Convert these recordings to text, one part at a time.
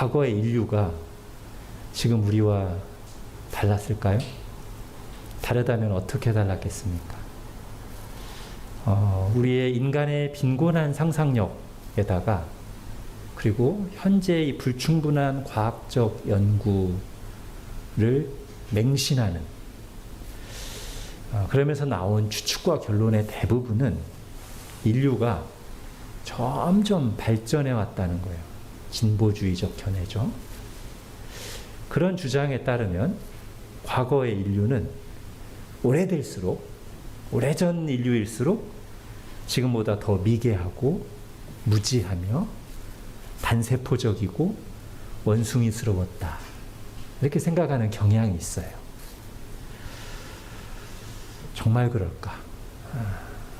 과거의 인류가 지금 우리와 달랐을까요? 다르다면 어떻게 달랐겠습니까? 우리의 인간의 빈곤한 상상력에다가 그리고 현재 이 불충분한 과학적 연구를 맹신하는 그러면서 나온 추측과 결론의 대부분은 인류가 점점 발전해 왔다는 거예요. 진보주의적 견해죠. 그런 주장에 따르면 과거의 인류는 오래될수록, 오래전 인류일수록 지금보다 더 미개하고 무지하며 단세포적이고 원숭이스러웠다. 이렇게 생각하는 경향이 있어요. 정말 그럴까?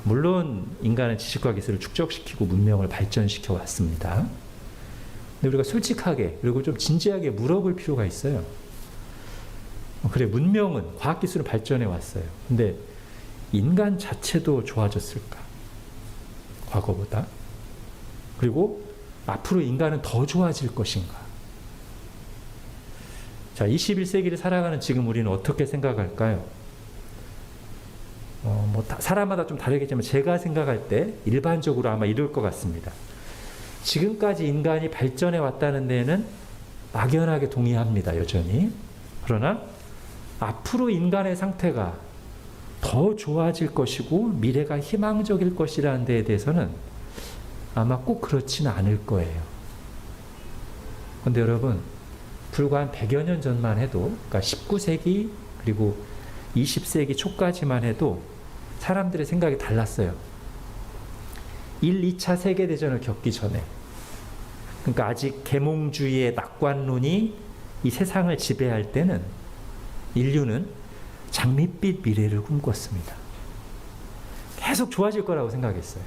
물론 인간은 지식과 기술을 축적시키고 문명을 발전시켜 왔습니다. 근데 우리가 솔직하게 그리고 좀 진지하게 물어볼 필요가 있어요. 그래, 문명은 과학기술은 발전해 왔어요. 근데 인간 자체도 좋아졌을까? 과거보다? 그리고 앞으로 인간은 더 좋아질 것인가? 자, 21세기를 살아가는 지금 우리는 어떻게 생각할까요? 사람마다 좀 다르겠지만 제가 생각할 때 일반적으로 아마 이럴 것 같습니다. 지금까지 인간이 발전해 왔다는 데에는 막연하게 동의합니다, 여전히. 그러나 앞으로 인간의 상태가 더 좋아질 것이고 미래가 희망적일 것이라는 데에 대해서는 아마 꼭 그렇지는 않을 거예요. 그런데 여러분, 불과 한 100여 년 전만 해도, 그러니까 19세기 그리고 20세기 초까지만 해도 사람들의 생각이 달랐어요. 1, 2차 세계대전을 겪기 전에, 그러니까 아직 계몽주의의 낙관론이 이 세상을 지배할 때는 인류는 장밋빛 미래를 꿈꿨습니다. 계속 좋아질 거라고 생각했어요.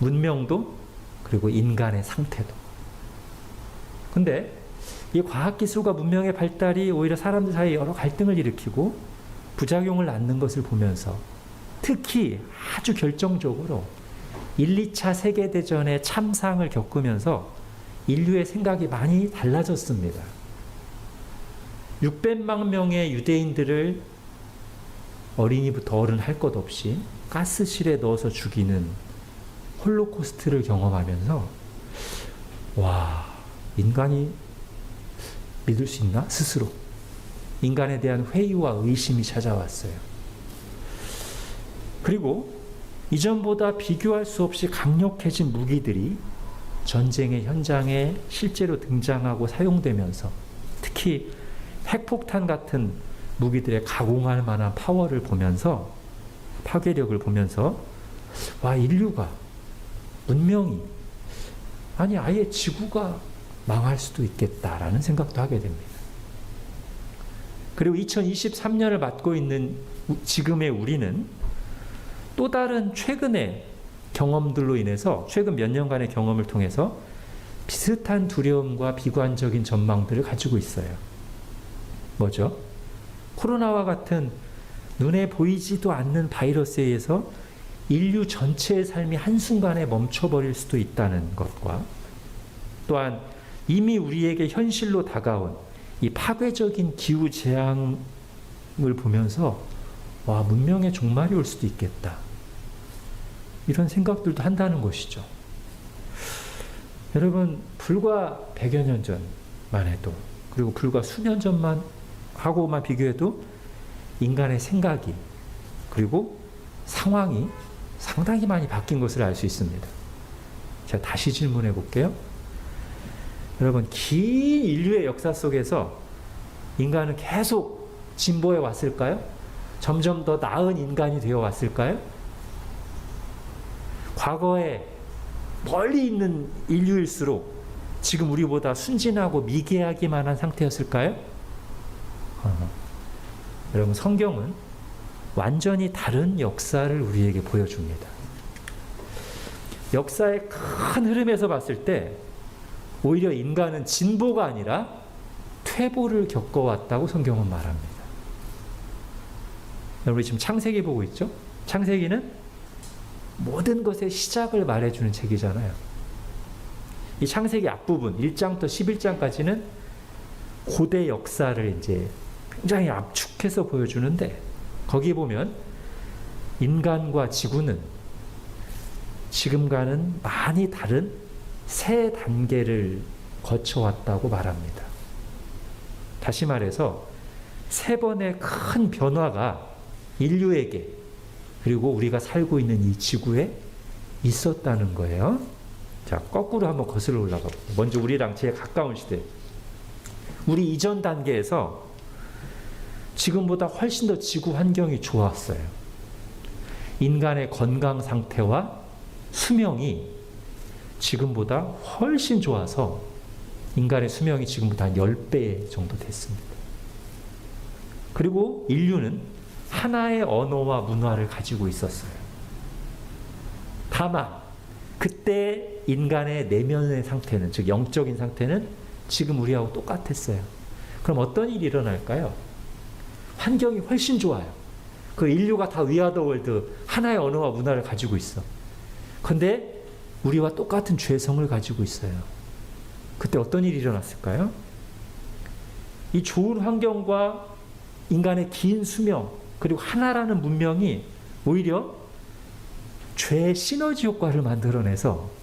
문명도 그리고 인간의 상태도. 근데 이 과학기술과 문명의 발달이 오히려 사람들 사이에 여러 갈등을 일으키고 부작용을 낳는 것을 보면서 특히 아주 결정적으로 1, 2차 세계대전의 참상을 겪으면서 인류의 생각이 많이 달라졌습니다. 600만 명의 유대인들을 어린이부터 어른 할 것 없이 가스실에 넣어서 죽이는 홀로코스트를 경험하면서 와, 인간이 믿을 수 있나? 스스로. 인간에 대한 회의와 의심이 찾아왔어요. 그리고 이전보다 비교할 수 없이 강력해진 무기들이 전쟁의 현장에 실제로 등장하고 사용되면서 특히 핵폭탄 같은 무기들의 가공할 만한 파워를 보면서 파괴력을 보면서 와, 인류가 문명이 아니 아예 지구가 망할 수도 있겠다라는 생각도 하게 됩니다. 그리고 2023년을 맞고 있는 지금의 우리는 또 다른 최근의 경험들로 인해서 최근 몇 년간의 경험을 통해서 비슷한 두려움과 비관적인 전망들을 가지고 있어요. 뭐죠? 코로나와 같은 눈에 보이지도 않는 바이러스에 의해서 인류 전체의 삶이 한순간에 멈춰버릴 수도 있다는 것과 또한 이미 우리에게 현실로 다가온 이 파괴적인 기후 재앙을 보면서 와, 문명의 종말이 올 수도 있겠다. 이런 생각들도 한다는 것이죠. 여러분, 불과 100여 년 전만 해도 그리고 불과 수년 전만 하고만 비교해도 인간의 생각이 그리고 상황이 상당히 많이 바뀐 것을 알 수 있습니다. 제가 다시 질문해 볼게요. 여러분, 긴 인류의 역사 속에서 인간은 계속 진보해 왔을까요? 점점 더 나은 인간이 되어 왔을까요? 과거에 멀리 있는 인류일수록 지금 우리보다 순진하고 미개하기만 한 상태였을까요? 여러분, 성경은 완전히 다른 역사를 우리에게 보여줍니다. 역사의 큰 흐름에서 봤을 때 오히려 인간은 진보가 아니라 퇴보를 겪어왔다고 성경은 말합니다. 우리 지금 창세기 보고 있죠? 창세기는 모든 것의 시작을 말해주는 책이잖아요. 이 창세기 앞부분 1장부터 11장까지는 고대 역사를 이제 굉장히 압축해서 보여주는데, 거기 보면 인간과 지구는 지금과는 많이 다른 세 단계를 거쳐왔다고 말합니다. 다시 말해서 세 번의 큰 변화가 인류에게, 그리고 우리가 살고 있는 이 지구에 있었다는 거예요. 자, 거꾸로 한번 거슬러 올라가 볼게요. 먼저 우리랑 제일 가까운 시대. 우리 이전 단계에서 지금보다 훨씬 더 지구 환경이 좋았어요. 인간의 건강 상태와 수명이 지금보다 훨씬 좋아서 인간의 수명이 지금보다 한 10배 정도 됐습니다. 그리고 인류는 하나의 언어와 문화를 가지고 있었어요. 다만 그때 인간의 내면의 상태는, 즉 영적인 상태는 지금 우리하고 똑같았어요. 그럼 어떤 일이 일어날까요? 환경이 훨씬 좋아요. 그 인류가 다 위아더 월드, 하나의 언어와 문화를 가지고 있어. 근데 우리와 똑같은 죄성을 가지고 있어요. 그때 어떤 일이 일어났을까요? 이 좋은 환경과 인간의 긴 수명, 그리고 하나라는 문명이 오히려 죄의 시너지 효과를 만들어내서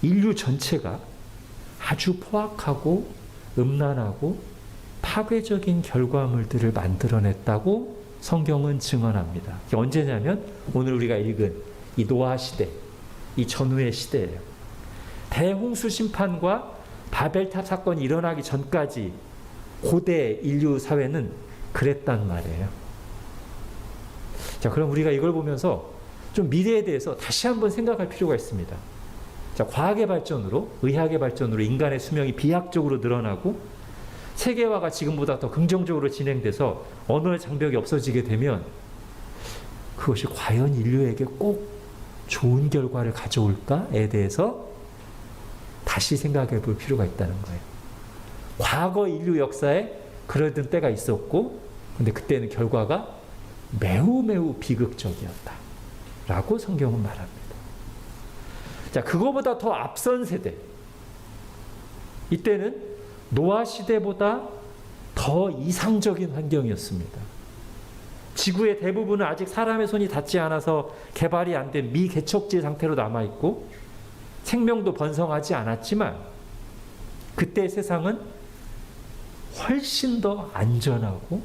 인류 전체가 아주 포악하고 음란하고 파괴적인 결과물들을 만들어냈다고 성경은 증언합니다. 이게 언제냐면 오늘 우리가 읽은 이 노아 시대, 이 전후의 시대예요. 대홍수 심판과 바벨탑 사건이 일어나기 전까지 고대 인류 사회는 그랬단 말이에요. 자, 그럼 우리가 이걸 보면서 좀 미래에 대해서 다시 한번 생각할 필요가 있습니다. 자, 과학의 발전으로, 의학의 발전으로 인간의 수명이 비약적으로 늘어나고 세계화가 지금보다 더 긍정적으로 진행돼서 언어의 장벽이 없어지게 되면 그것이 과연 인류에게 꼭 좋은 결과를 가져올까에 대해서 다시 생각해 볼 필요가 있다는 거예요. 과거 인류 역사에 그러던 때가 있었고, 근데 그때는 결과가 매우 매우 비극적이었다 라고 성경은 말합니다. 자, 그거보다 더 앞선 세대, 이때는 노아 시대보다 더 이상적인 환경이었습니다. 지구의 대부분은 아직 사람의 손이 닿지 않아서 개발이 안 된 미개척지 상태로 남아있고 생명도 번성하지 않았지만 그때 세상은 훨씬 더 안전하고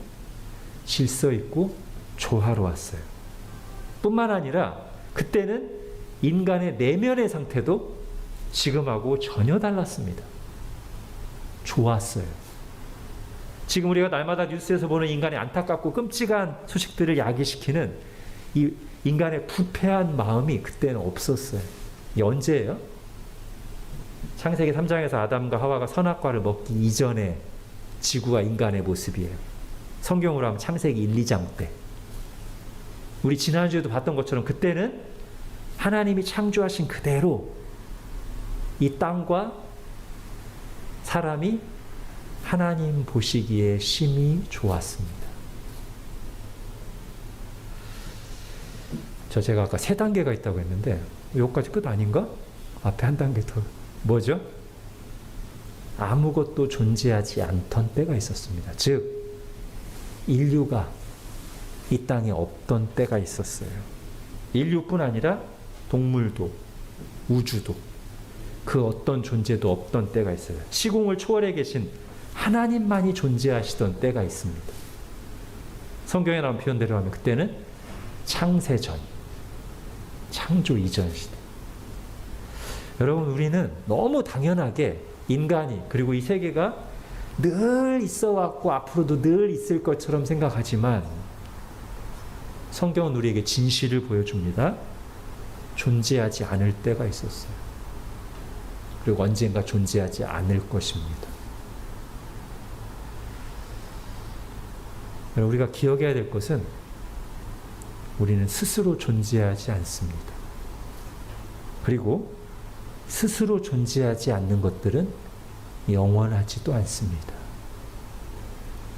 질서 있고 조화로웠어요. 뿐만 아니라 그때는 인간의 내면의 상태도 지금하고 전혀 달랐습니다. 좋았어요. 지금 우리가 날마다 뉴스에서 보는 인간의 안타깝고 끔찍한 소식들을 야기시키는 이 인간의 부패한 마음이 그때는 없었어요. 이게 언제예요? 창세기 3장에서 아담과 하와가 선악과를 먹기 이전의 지구와 인간의 모습이에요. 성경으로 하면 창세기 1, 2장 때. 우리 지난주에도 봤던 것처럼 그때는 하나님이 창조하신 그대로 이 땅과 사람이 하나님 보시기에 심히 좋았습니다. 제가 아까 3단계가 있다고 했는데 여기까지 끝 아닌가? 앞에 한 단계 더. 뭐죠? 아무것도 존재하지 않던 때가 있었습니다. 즉 인류가 이 땅에 없던 때가 있었어요. 인류뿐 아니라 동물도 우주도 그 어떤 존재도 없던 때가 있어요. 시공을 초월해 계신 하나님만이 존재하시던 때가 있습니다. 성경에 나온 표현대로 하면 그때는 창세전, 창조 이전 시대. 여러분, 우리는 너무 당연하게 인간이, 그리고 이 세계가 늘 있어 왔고 앞으로도 늘 있을 것처럼 생각하지만 성경은 우리에게 진실을 보여줍니다. 존재하지 않을 때가 있었어요. 그리고 언젠가 존재하지 않을 것입니다. 우리가 기억해야 될 것은 우리는 스스로 존재하지 않습니다. 그리고 스스로 존재하지 않는 것들은 영원하지도 않습니다.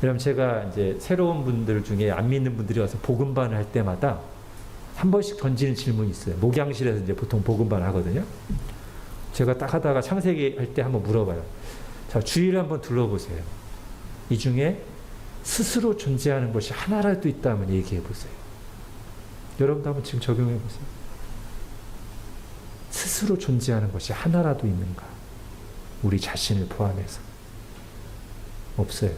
여러분, 제가 이제 새로운 분들 중에 안 믿는 분들이 와서 복음반을 할 때마다 한 번씩 던지는 질문이 있어요. 목양실에서 이제 보통 복음반 하거든요. 제가 딱 하다가 창세기 할 때 한번 물어봐요. 자, 주위를 한번 둘러보세요. 이 중에 스스로 존재하는 것이 하나라도 있다면 얘기해 보세요. 여러분도 한번 지금 적용해 보세요. 스스로 존재하는 것이 하나라도 있는가? 우리 자신을 포함해서. 없어요.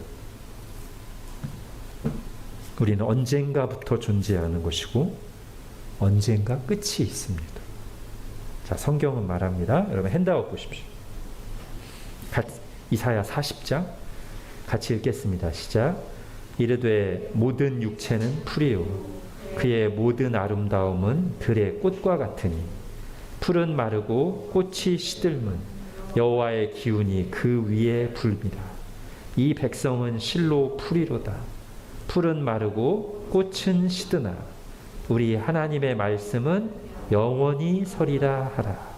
우리는 언젠가부터 존재하는 것이고 언젠가 끝이 있습니다. 자, 성경은 말합니다. 여러분 핸드아웃 보십시오. 이사야 40장 같이 읽겠습니다. 시작. 이르되 모든 육체는 풀이요 그의 모든 아름다움은 들의 꽃과 같으니 풀은 마르고 꽃이 시들면 여호와의 기운이 그 위에 불미라. 이 백성은 실로 풀이로다. 풀은 마르고 꽃은 시드나 우리 하나님의 말씀은 영원히 서리라 하라.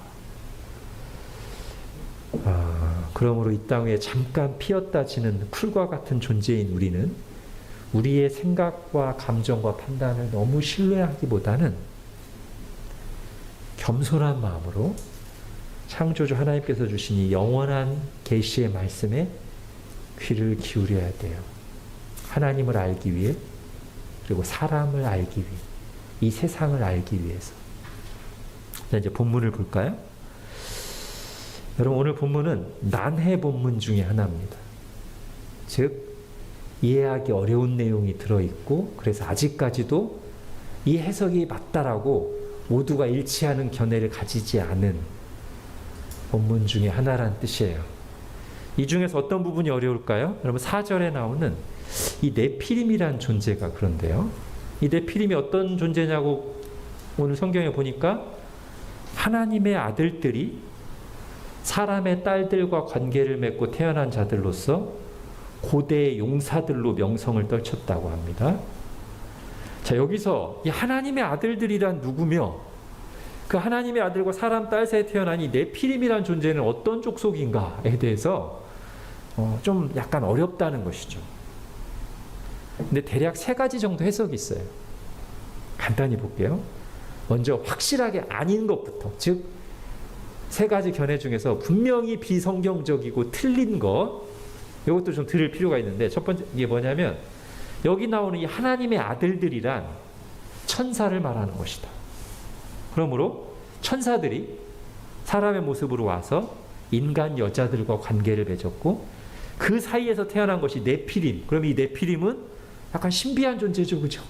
그러므로 이 땅 위에 잠깐 피었다 지는 풀과 같은 존재인 우리는 우리의 생각과 감정과 판단을 너무 신뢰하기보다는 겸손한 마음으로 창조주 하나님께서 주신 이 영원한 계시의 말씀에 귀를 기울여야 돼요. 하나님을 알기 위해, 그리고 사람을 알기 위해, 이 세상을 알기 위해서. 자, 이제 본문을 볼까요? 여러분, 오늘 본문은 난해 본문 중에 하나입니다. 즉 이해하기 어려운 내용이 들어있고, 그래서 아직까지도 이 해석이 맞다라고 모두가 일치하는 견해를 가지지 않은 본문 중에 하나란 뜻이에요. 이 중에서 어떤 부분이 어려울까요? 여러분, 4절에 나오는 이 네피림이란 존재가 그런데요. 이 네피림이 어떤 존재냐고 오늘 성경에 보니까 하나님의 아들들이 사람의 딸들과 관계를 맺고 태어난 자들로서 고대의 용사들로 명성을 떨쳤다고 합니다. 자, 여기서 이 하나님의 아들들이란 누구며 그 하나님의 아들과 사람 딸 사이에 태어난 이 네피림이란 존재는 어떤 족속인가에 대해서 좀 약간 어렵다는 것이죠. 근데 대략 3가지 정도 해석이 있어요. 간단히 볼게요. 먼저 확실하게 아닌 것부터, 즉 3가지 견해 중에서 분명히 비성경적이고 틀린 것, 이것도 좀 들을 필요가 있는데, 첫 번째 이게 뭐냐면 여기 나오는 이 하나님의 아들들이란 천사를 말하는 것이다. 그러므로 천사들이 사람의 모습으로 와서 인간 여자들과 관계를 맺었고 그 사이에서 태어난 것이 네피림. 그럼 이 네피림은 약간 신비한 존재죠, 그죠?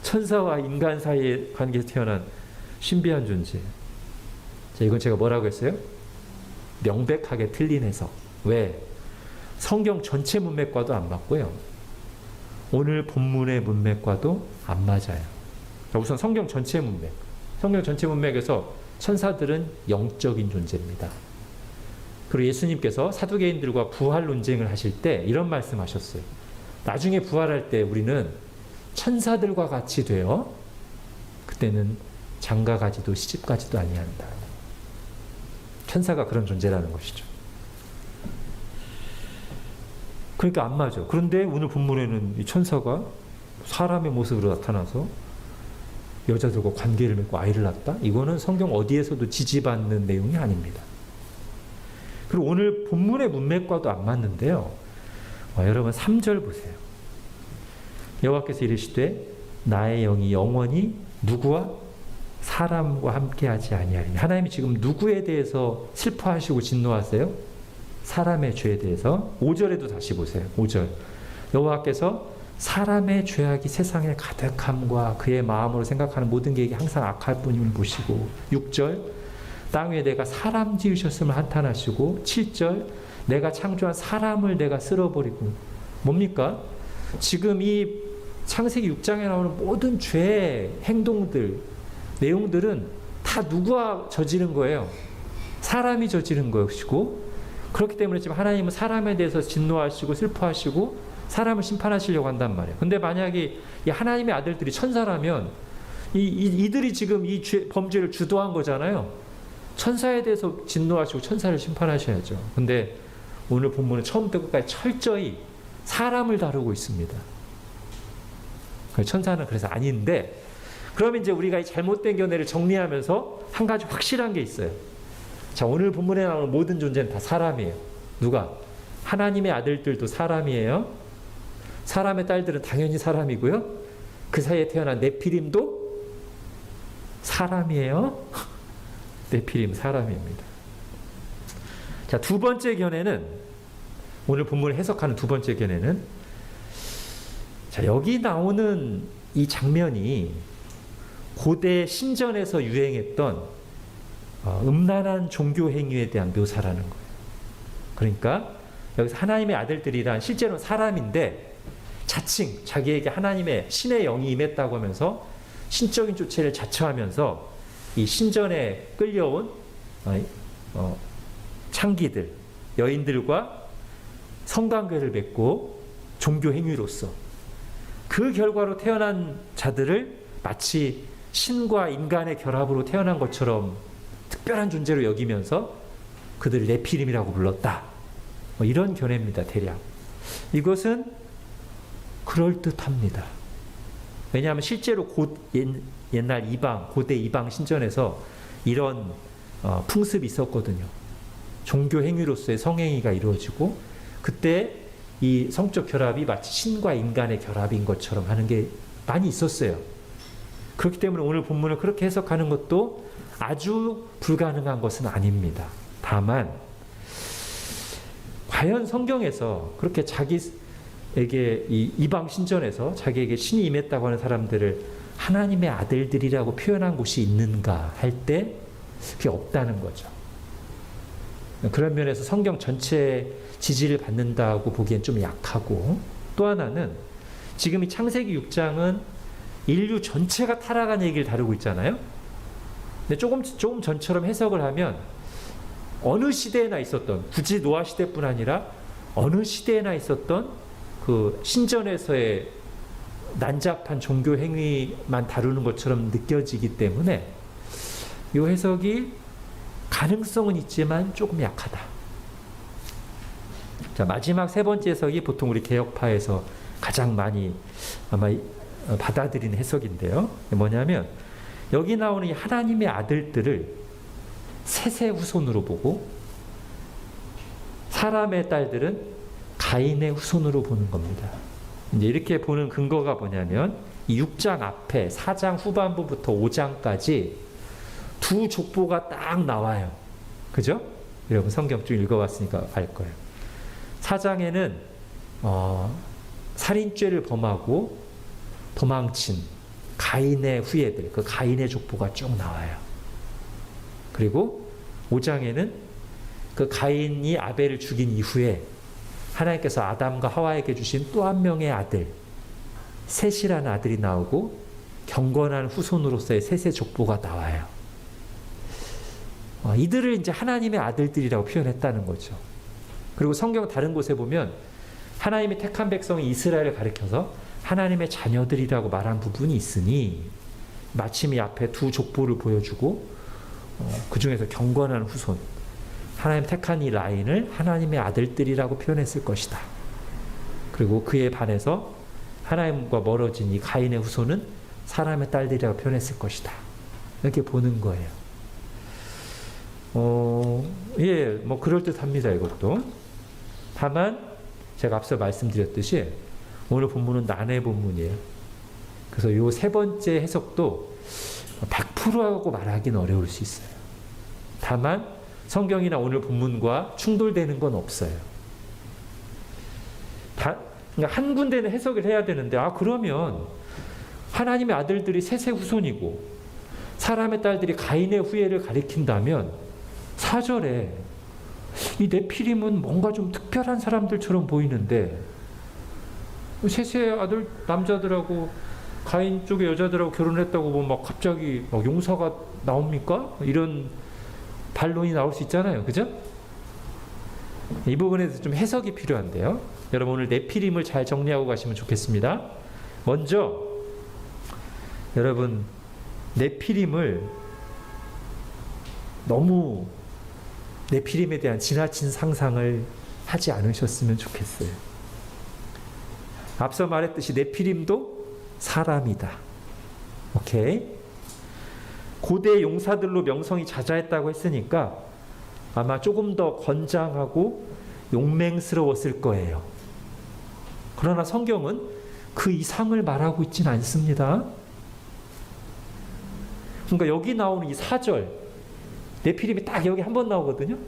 천사와 인간 사이의 관계에서 태어난 신비한 존재. 자, 이건 제가 뭐라고 했어요? 명백하게 틀린 해석. 왜? 성경 전체 문맥과도 안 맞고요. 오늘 본문의 문맥과도 안 맞아요. 우선 성경 전체 문맥. 성경 전체 문맥에서 천사들은 영적인 존재입니다. 그리고 예수님께서 사두개인들과 부활 논쟁을 하실 때 이런 말씀하셨어요. 나중에 부활할 때 우리는 천사들과 같이 되어 그때는 장가가지도 시집가지도 아니한다. 천사가 그런 존재라는 것이죠. 그러니까 안 맞아. 그런데 오늘 본문에는 이 천사가 사람의 모습으로 나타나서 여자들과 관계를 맺고 아이를 낳았다? 이거는 성경 어디에서도 지지받는 내용이 아닙니다. 그리고 오늘 본문의 문맥과도 안 맞는데요. 여러분 3절 보세요. 여호와께서 이르시되 나의 영이 영원히 누구와? 사람과 함께하지 아니하리니. 하나님이 지금 누구에 대해서 슬퍼하시고 진노하세요? 사람의 죄에 대해서. 5절에도 다시 보세요. 5절. 여호와께서 사람의 죄악이 세상에 가득함과 그의 마음으로 생각하는 모든 계획이 항상 악할 뿐임을 보시고. 6절. 땅 위에 내가 사람 지으셨음을 한탄하시고. 7절. 내가 창조한 사람을 내가 쓸어버리고. 뭡니까? 지금 이 창세기 6장에 나오는 모든 죄의 행동들, 내용들은 다 누가 저지른 거예요? 사람이 저지른 것이고, 그렇기 때문에 지금 하나님은 사람에 대해서 진노하시고 슬퍼하시고 사람을 심판하시려고 한단 말이에요. 근데 만약에 이 하나님의 아들들이 천사라면 이들이 지금 이 범죄를 주도한 거잖아요. 천사에 대해서 진노하시고 천사를 심판하셔야죠. 근데 오늘 본문은 처음부터 끝까지 철저히 사람을 다루고 있습니다. 천사는 그래서 아닌데, 그럼 이제 우리가 이 잘못된 견해를 정리하면서 한 가지 확실한 게 있어요. 자, 오늘 본문에 나오는 모든 존재는 다 사람이에요. 누가? 하나님의 아들들도 사람이에요. 사람의 딸들은 당연히 사람이고요. 그 사이에 태어난 네피림도 사람이에요. 네피림 사람입니다. 자, 두 번째 견해는, 오늘 본문을 해석하는 두 번째 견해는, 자, 여기 나오는 이 장면이 고대 신전에서 유행했던 음란한 종교 행위에 대한 묘사라는 거예요. 그러니까 여기서 하나님의 아들들이란 실제로는 사람인데 자칭 자기에게 하나님의 신의 영이 임했다고 하면서 신적인 조체를 자처하면서 이 신전에 끌려온 창기들, 여인들과 성관계를 맺고 종교 행위로서 그 결과로 태어난 자들을 마치 신과 인간의 결합으로 태어난 것처럼 특별한 존재로 여기면서 그들을 네피림이라고 불렀다. 이런 견해입니다. 대략. 이것은 그럴듯합니다. 왜냐하면 실제로 옛날 이방, 고대 이방 신전에서 이런 풍습이 있었거든요. 종교 행위로서의 성행위가 이루어지고 그때 이 성적 결합이 마치 신과 인간의 결합인 것처럼 하는 게 많이 있었어요. 그렇기 때문에 오늘 본문을 그렇게 해석하는 것도 아주 불가능한 것은 아닙니다. 다만 과연 성경에서 그렇게 자기에게 이 이방 신전에서 자기에게 신이 임했다고 하는 사람들을 하나님의 아들들이라고 표현한 곳이 있는가 할 때 그게 없다는 거죠. 그런 면에서 성경 전체의 지지를 받는다고 보기엔 좀 약하고, 또 하나는 지금 이 창세기 6장은 인류 전체가 타락한 얘기를 다루고 있잖아요. 근데 조금 전처럼 해석을 하면 어느 시대에나 있었던, 굳이 노아 시대뿐 아니라 어느 시대에나 있었던 그 신전에서의 난잡한 종교 행위만 다루는 것처럼 느껴지기 때문에 이 해석이 가능성은 있지만 조금 약하다. 자, 마지막 세 번째 해석이 보통 우리 개혁파에서 가장 많이 아마 받아들이는 해석인데요. 뭐냐면 여기 나오는 이 하나님의 아들들을 셋의 후손으로 보고 사람의 딸들은 가인의 후손으로 보는 겁니다. 이제 이렇게 보는 근거가 뭐냐면 이 6장 앞에 4장 후반부부터 5장까지 두 족보가 딱 나와요. 그죠? 여러분 성경 쭉 읽어봤으니까 알 거예요. 4장에는 살인죄를 범하고 도망친 가인의 후예들, 그 가인의 족보가 쭉 나와요. 그리고 5장에는 그 가인이 아벨을 죽인 이후에 하나님께서 아담과 하와에게 주신 또 한 명의 아들, 셋이라는 아들이 나오고 경건한 후손으로서의 셋의 족보가 나와요. 이들을 이제 하나님의 아들들이라고 표현했다는 거죠. 그리고 성경 다른 곳에 보면 하나님이 택한 백성이 이스라엘을 가리켜서 하나님의 자녀들이라고 말한 부분이 있으니 마침 이 앞에 두 족보를 보여주고 그 중에서 경건한 후손, 하나님 택한 이 라인을 하나님의 아들들이라고 표현했을 것이다. 그리고 그에 반해서 하나님과 멀어진 이 가인의 후손은 사람의 딸들이라고 표현했을 것이다. 이렇게 보는 거예요. 예, 뭐 그럴듯합니다, 이것도. 다만 제가 앞서 말씀드렸듯이 오늘 본문은 난해 본문이에요. 그래서 이 세 번째 해석도 100%라고 말하기는 어려울 수 있어요. 다만 성경이나 오늘 본문과 충돌되는 건 없어요. 그러니까 한 군데는 해석을 해야 되는데, 그러면 하나님의 아들들이 셋의 후손이고 사람의 딸들이 가인의 후예를 가리킨다면 4절에 이 네피림은 뭔가 좀 특별한 사람들처럼 보이는데 셋의 아들 남자들하고 가인 쪽의 여자들하고 결혼했다고 뭐 막 갑자기 막 용사가 나옵니까? 이런 반론이 나올 수 있잖아요. 그죠? 이 부분에 대해서 좀 해석이 필요한데요. 여러분 오늘 네피림을 잘 정리하고 가시면 좋겠습니다. 먼저 여러분 네피림을 너무 네피림에 대한 지나친 상상을 하지 않으셨으면 좋겠어요. 앞서 말했듯이 네피림도 사람이다. 오케이? 고대 용사들로 명성이 자자했다고 했으니까 아마 조금 더 건장하고 용맹스러웠을 거예요. 그러나 성경은 그 이상을 말하고 있지는 않습니다. 그러니까 여기 나오는 이 4절, 네피림이 딱 여기 한 번 나오거든요.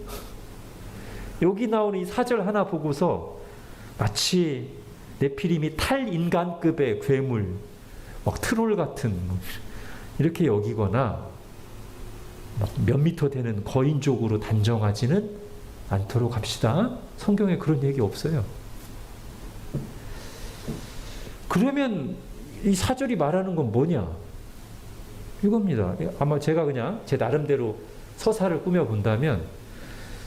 여기 나오는 이 4절 하나 보고서 마치 네피림이 탈인간급의 괴물, 막 트롤 같은 이렇게 여기거나 몇 미터 되는 거인족으로 단정하지는 않도록 합시다. 성경에 그런 얘기 없어요. 그러면 이 4절이 말하는 건 뭐냐? 이겁니다. 아마 제가 그냥 제 나름대로 서사를 꾸며본다면,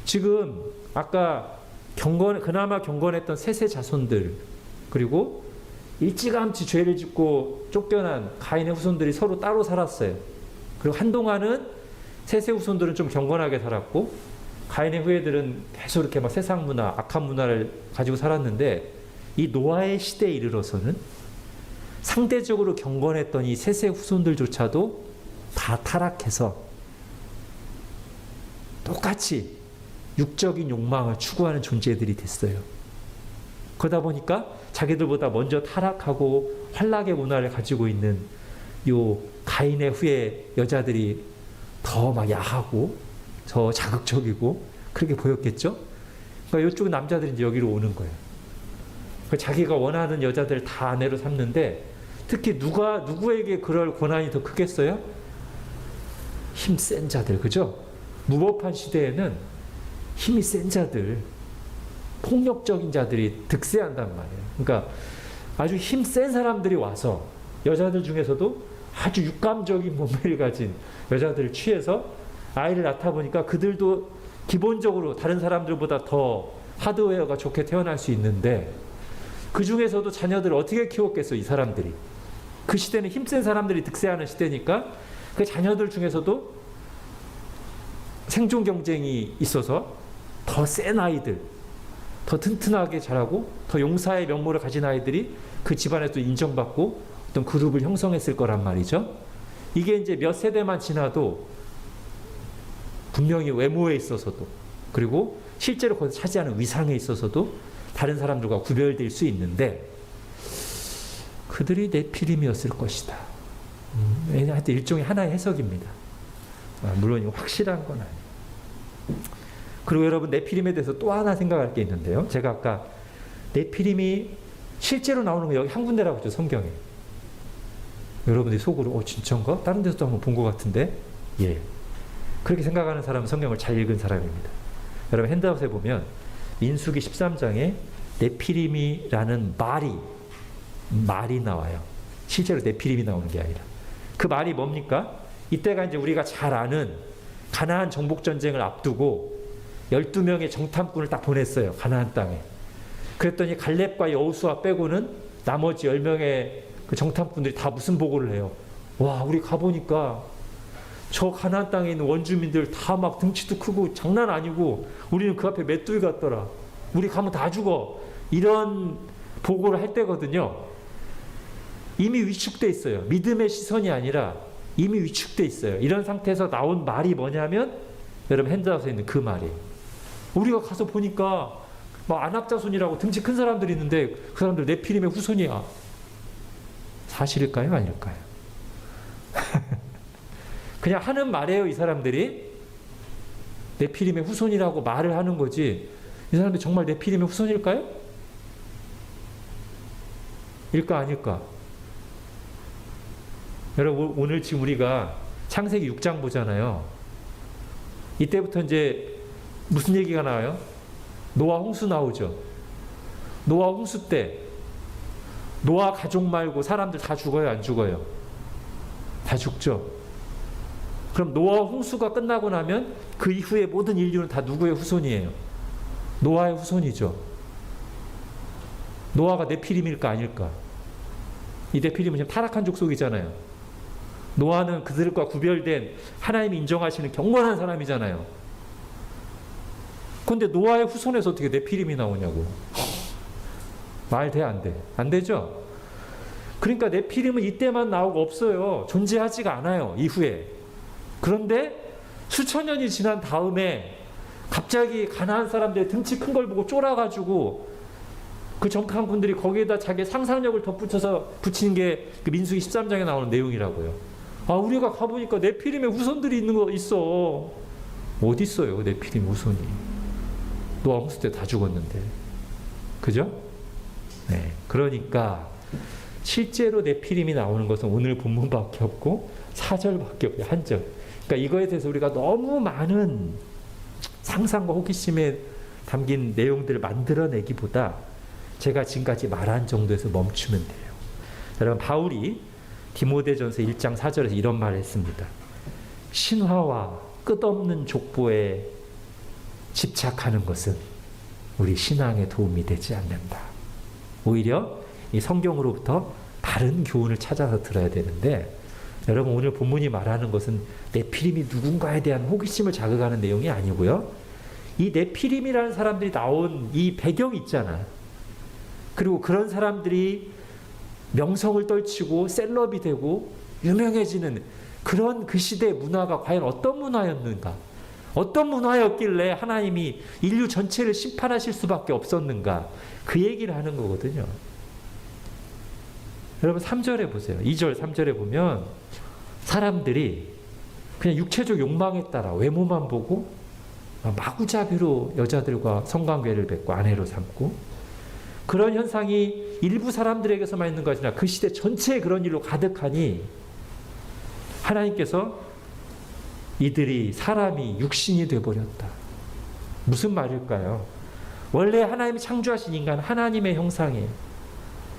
지금 아까 그나마 경건했던 셋의 자손들, 그리고 일찌감치 죄를 짓고 쫓겨난 가인의 후손들이 서로 따로 살았어요. 그리고 한동안은 셋의 후손들은 좀 경건하게 살았고, 가인의 후예들은 계속 이렇게 막 세상 문화, 악한 문화를 가지고 살았는데, 이 노아의 시대에 이르러서는 상대적으로 경건했던 이 셋의 후손들조차도 다 타락해서 똑같이 육적인 욕망을 추구하는 존재들이 됐어요. 그러다 보니까 자기들보다 먼저 타락하고 환락의 문화를 가지고 있는 요 가인의 후예 여자들이 더 막 야하고 더 자극적이고 그렇게 보였겠죠? 그러니까 이쪽 남자들이 이제 여기로 오는 거예요. 자기가 원하는 여자들 다 아내로 삼는데, 특히 누구에게 그럴 권한이 더 크겠어요? 힘센 자들, 그죠? 무법한 시대에는 힘이 센 자들, 폭력적인 자들이 득세한단 말이에요. 그러니까 아주 힘센 사람들이 와서 여자들 중에서도 아주 육감적인 몸매를 가진 여자들을 취해서 아이를 낳다 보니까 그들도 기본적으로 다른 사람들보다 더 하드웨어가 좋게 태어날 수 있는데, 그 중에서도 자녀들을 어떻게 키웠겠어, 이 사람들이. 그 시대는 힘센 사람들이 득세하는 시대니까 그 자녀들 중에서도 생존 경쟁이 있어서 더 센 아이들, 더 튼튼하게 자라고 더 용사의 면모를 가진 아이들이 그 집안에도 인정받고 어떤 그룹을 형성했을 거란 말이죠. 이게 이제 몇 세대만 지나도 분명히 외모에 있어서도, 그리고 실제로 거기서 차지하는 위상에 있어서도 다른 사람들과 구별될 수 있는데, 그들이 네피림이었을 것이다. 하여튼 일종의 하나의 해석입니다. 물론 확실한 건 아니에요. 그리고 여러분, 네피림에 대해서 또 하나 생각할 게 있는데요. 제가 아까 네피림이 실제로 나오는 거 여기 한 군데라고 했죠, 성경에. 여러분들이 속으로 진짜인가? 다른 데서도 한번 본 것 같은데, 예. 그렇게 생각하는 사람은 성경을 잘 읽은 사람입니다. 여러분, 핸드아웃에 보면 민수기 13장에 네피림이라는 말이 나와요. 실제로 네피림이 나오는 게 아니라. 그 말이 뭡니까? 이때가 이제 우리가 잘 아는 가나안 정복 전쟁을 앞두고 12명의 정탐꾼을 딱 보냈어요, 가나안 땅에. 그랬더니 갈렙과 여호수아 빼고는 나머지 10명의 그 정탐꾼들이 다 무슨 보고를 해요? 와, 우리 가보니까 저 가나안 땅에 있는 원주민들 다 막 등치도 크고 장난 아니고 우리는 그 앞에 메뚜기 같더라. 우리 가면 다 죽어. 이런 보고를 할 때거든요. 이미 위축돼 있어요. 믿음의 시선이 아니라 이미 위축돼 있어요. 이런 상태에서 나온 말이 뭐냐면, 여러분 핸드아웃에 있는 그 말이에요. 우리가 가서 보니까 막 안압자손이라고 등치 큰 사람들이 있는데 그 사람들 네피림의 후손이야. 사실일까요? 아닐까요? 그냥 하는 말이에요. 이 사람들이 네피림의 후손이라고 말을 하는 거지, 이 사람들이 정말 네피림의 후손일까요? 일까 아닐까? 여러분, 오늘 지금 우리가 창세기 6장 보잖아요. 이때부터 이제 무슨 얘기가 나와요? 노아 홍수 나오죠. 노아 홍수 때 노아 가족 말고 사람들 다 죽어요, 안 죽어요? 다 죽죠. 그럼 노아 홍수가 끝나고 나면 그 이후에 모든 인류는 다 누구의 후손이에요? 노아의 후손이죠. 노아가 네피림일까 아닐까? 이 네피림은 지금 타락한 족속이잖아요. 노아는 그들과 구별된 하나님이 인정하시는 경건한 사람이잖아요. 그런데 노아의 후손에서 어떻게 네피림이 나오냐고. 말 돼, 안 돼? 안 되죠? 그러니까 네피림은 이때만 나오고 없어요. 존재하지가 않아요, 이후에. 그런데 수천 년이 지난 다음에 갑자기 가난한 사람들의 등치 큰 걸 보고 쫄아가지고 그 정탐꾼들이 거기에다 자기 상상력을 덧붙여서 붙인 게 그 민수기 13장에 나오는 내용이라고요. 아, 우리가 가보니까 네피림의 후손들이 있는 거 있어. 어디 있어요, 네피림 후손이? 노아 홍수 때 다 죽었는데. 그죠? 네. 그러니까 실제로 네피림이 나오는 것은 오늘 본문밖에 없고 4절밖에 없어요. 한 절. 그러니까 이거에 대해서 우리가 너무 많은 상상과 호기심에 담긴 내용들을 만들어내기보다 제가 지금까지 말한 정도에서 멈추면 돼요. 여러분, 바울이 디모데전서 1장 4절에서 이런 말을 했습니다. 신화와 끝없는 족보에 집착하는 것은 우리 신앙에 도움이 되지 않는다. 오히려 이 성경으로부터 다른 교훈을 찾아서 들어야 되는데, 여러분, 오늘 본문이 말하는 것은 네피림이 누군가에 대한 호기심을 자극하는 내용이 아니고요. 이 네피림이라는 사람들이 나온 이 배경이 있잖아요. 그리고 그런 사람들이 명성을 떨치고 셀럽이 되고 유명해지는 그런 그 시대의 문화가 과연 어떤 문화였는가? 어떤 문화였길래 하나님이 인류 전체를 심판하실 수밖에 없었는가? 그 얘기를 하는 거거든요. 여러분, 3절에 보세요. 2절 3절에 보면 사람들이 그냥 육체적 욕망에 따라 외모만 보고 마구잡이로 여자들과 성관계를 맺고 아내로 삼고, 그런 현상이 일부 사람들에게서만 있는 것이 아니라 그 시대 전체에 그런 일로 가득하니 하나님께서 이들이 사람이 육신이 되어버렸다. 무슨 말일까요? 원래 하나님이 창조하신 인간, 하나님의 형상이에요.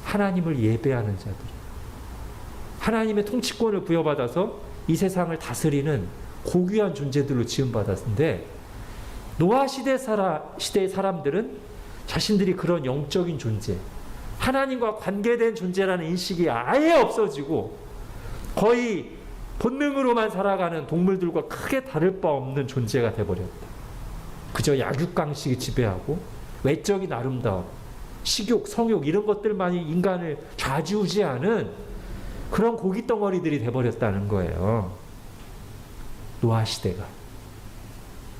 하나님을 예배하는 자들, 하나님의 통치권을 부여받아서 이 세상을 다스리는 고귀한 존재들로 지음받았는데, 노아 시대의 사람들은 자신들이 그런 영적인 존재, 하나님과 관계된 존재라는 인식이 아예 없어지고 거의 본능으로만 살아가는 동물들과 크게 다를 바 없는 존재가 되어버렸다. 그저 약육강식이 지배하고 외적인 아름다움, 식욕, 성욕 이런 것들만이 인간을 좌지우지하는 그런 고깃덩어리들이 되어버렸다는 거예요. 노아 시대가.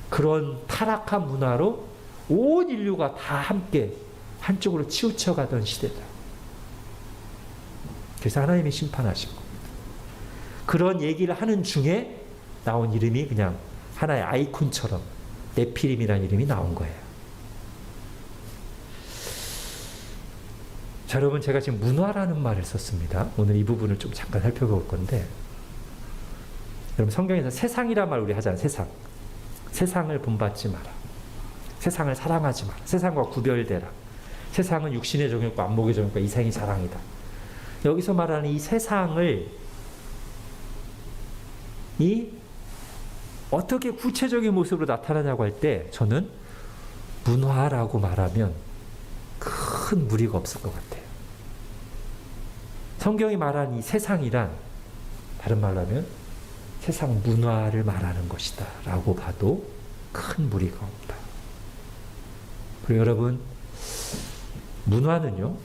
그런 타락한 문화로 온 인류가 다 함께 한쪽으로 치우쳐가던 시대다. 그래서 하나님이 심판하신 겁니다. 그런 얘기를 하는 중에 나온 이름이 그냥 하나의 아이콘처럼 네피림이라는 이름이 나온 거예요. 자, 여러분, 제가 지금 문화라는 말을 썼습니다. 오늘 이 부분을 좀 잠깐 살펴볼 건데, 여러분, 성경에서 세상이란 말 우리 하잖아요. 세상. 세상을 본받지 마라. 세상을 사랑하지 마라. 세상과 구별되라. 세상은 육신의 종이고 안목의 종이고 이생의 자랑이다. 여기서 말하는 이 세상을 어떻게 구체적인 모습으로 나타나냐고 할 때 저는 문화라고 말하면 큰 무리가 없을 것 같아요. 성경이 말하는 이 세상이란 다른 말로 하면 세상 문화를 말하는 것이다 라고 봐도 큰 무리가 없다. 그리고 여러분, 문화는요,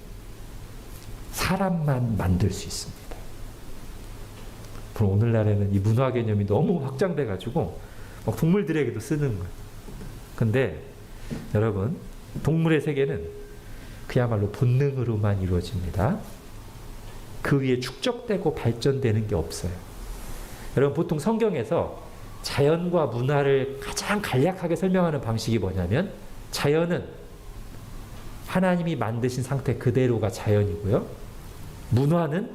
사람만 만들 수 있습니다. 그럼 오늘날에는 이 문화 개념이 너무 확장돼가지고 막 동물들에게도 쓰는 거예요. 근데 여러분, 동물의 세계는 그야말로 본능으로만 이루어집니다. 그 위에 축적되고 발전되는 게 없어요. 여러분, 보통 성경에서 자연과 문화를 가장 간략하게 설명하는 방식이 뭐냐면, 자연은 하나님이 만드신 상태 그대로가 자연이고요. 문화는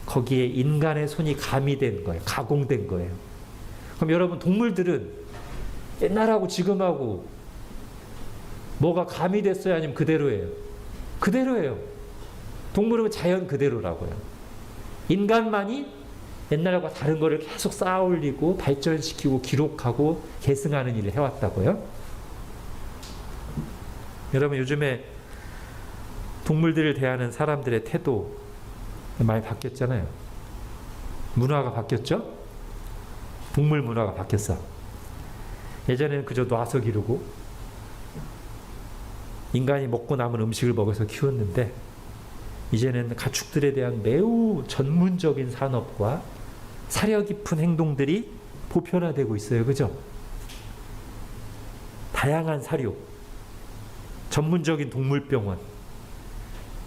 거기에 인간의 손이 가미된 거예요. 가공된 거예요. 그럼 여러분, 동물들은 옛날하고 지금하고 뭐가 가미됐어요? 아니면 그대로예요? 그대로예요. 동물은 자연 그대로라고요. 인간만이 옛날과 다른 거를 계속 쌓아 올리고 발전시키고 기록하고 계승하는 일을 해왔다고요. 여러분, 요즘에 동물들을 대하는 사람들의 태도 많이 바뀌었잖아요. 문화가 바뀌었죠? 동물 문화가 바뀌었어. 예전에는 그저 놔서 기르고 인간이 먹고 남은 음식을 먹여서 키웠는데, 이제는 가축들에 대한 매우 전문적인 산업과 사려 깊은 행동들이 보편화되고 있어요. 그죠? 다양한 사료, 전문적인 동물병원,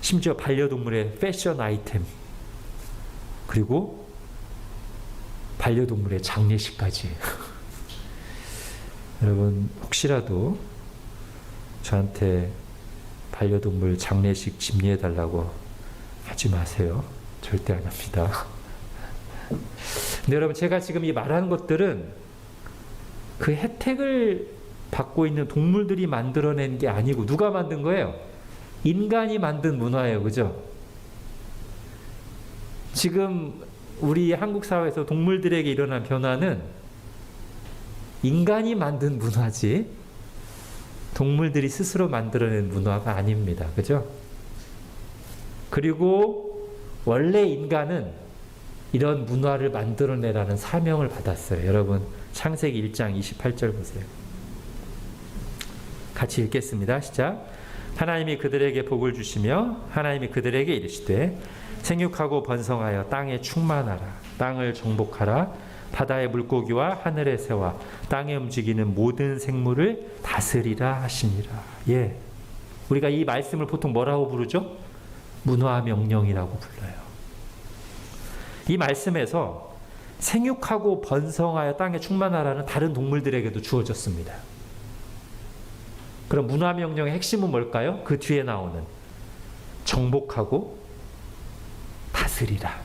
심지어 반려동물의 패션 아이템, 그리고 반려동물의 장례식까지. 여러분 혹시라도 저한테 반려동물 장례식 집례해달라고 하지 마세요. 절대 안 합니다. 근데 여러분 제가 지금 이 말하는 것들은 그 혜택을 받고 있는 동물들이 만들어낸 게 아니고 누가 만든 거예요? 인간이 만든 문화예요. 그죠? 지금 우리 한국 사회에서 동물들에게 일어난 변화는 인간이 만든 문화지 동물들이 스스로 만들어낸 문화가 아닙니다. 그죠? 그리고 원래 인간은 이런 문화를 만들어내라는 사명을 받았어요. 여러분 창세기 1장 28절 보세요. 같이 읽겠습니다. 시작. 하나님이 그들에게 복을 주시며 하나님이 그들에게 이르시되 생육하고 번성하여 땅에 충만하라. 땅을 정복하라. 바다의 물고기와 하늘의 새와 땅에 움직이는 모든 생물을 다스리라 하시니라. 예, 우리가 이 말씀을 보통 뭐라고 부르죠? 문화 명령이라고 불러요. 이 말씀에서 생육하고 번성하여 땅에 충만하라는 다른 동물들에게도 주어졌습니다. 그럼 문화 명령의 핵심은 뭘까요? 그 뒤에 나오는 정복하고 다스리라.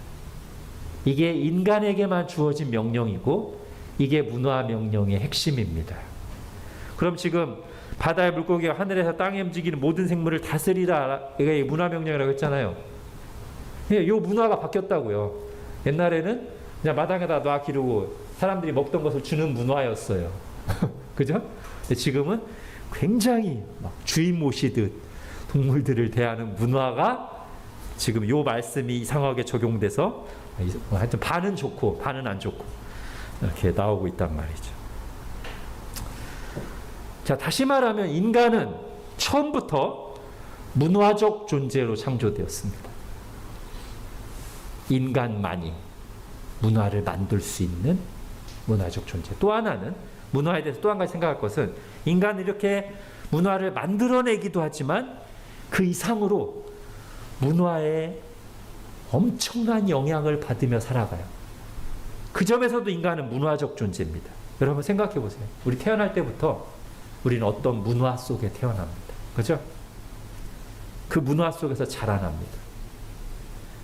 이게 인간에게만 주어진 명령이고 이게 문화 명령의 핵심입니다. 그럼 지금 바다의 물고기와 하늘에서 땅에 움직이는 모든 생물을 다스리라. 이게 문화 명령이라고 했잖아요. 이 문화가 바뀌었다고요. 옛날에는 그냥 마당에다 놔 기르고 사람들이 먹던 것을 주는 문화였어요. 그죠? 근데 지금은 굉장히 막 주인 모시듯 동물들을 대하는 문화가 지금 요 말씀이 이상하게 적용돼서 하여튼 반은 좋고 반은 안 좋고 이렇게 나오고 있단 말이죠. 자, 다시 말하면 인간은 처음부터 문화적 존재로 창조되었습니다. 인간만이 문화를 만들 수 있는 문화적 존재. 또 하나는 문화에 대해서 또 한 가지 생각할 것은 인간은 이렇게 문화를 만들어내기도 하지만 그 이상으로 문화에 엄청난 영향을 받으며 살아가요. 그 점에서도 인간은 문화적 존재입니다. 여러분 생각해 보세요. 우리 태어날 때부터 우리는 어떤 문화 속에 태어납니다. 그죠? 그 문화 속에서 자라납니다.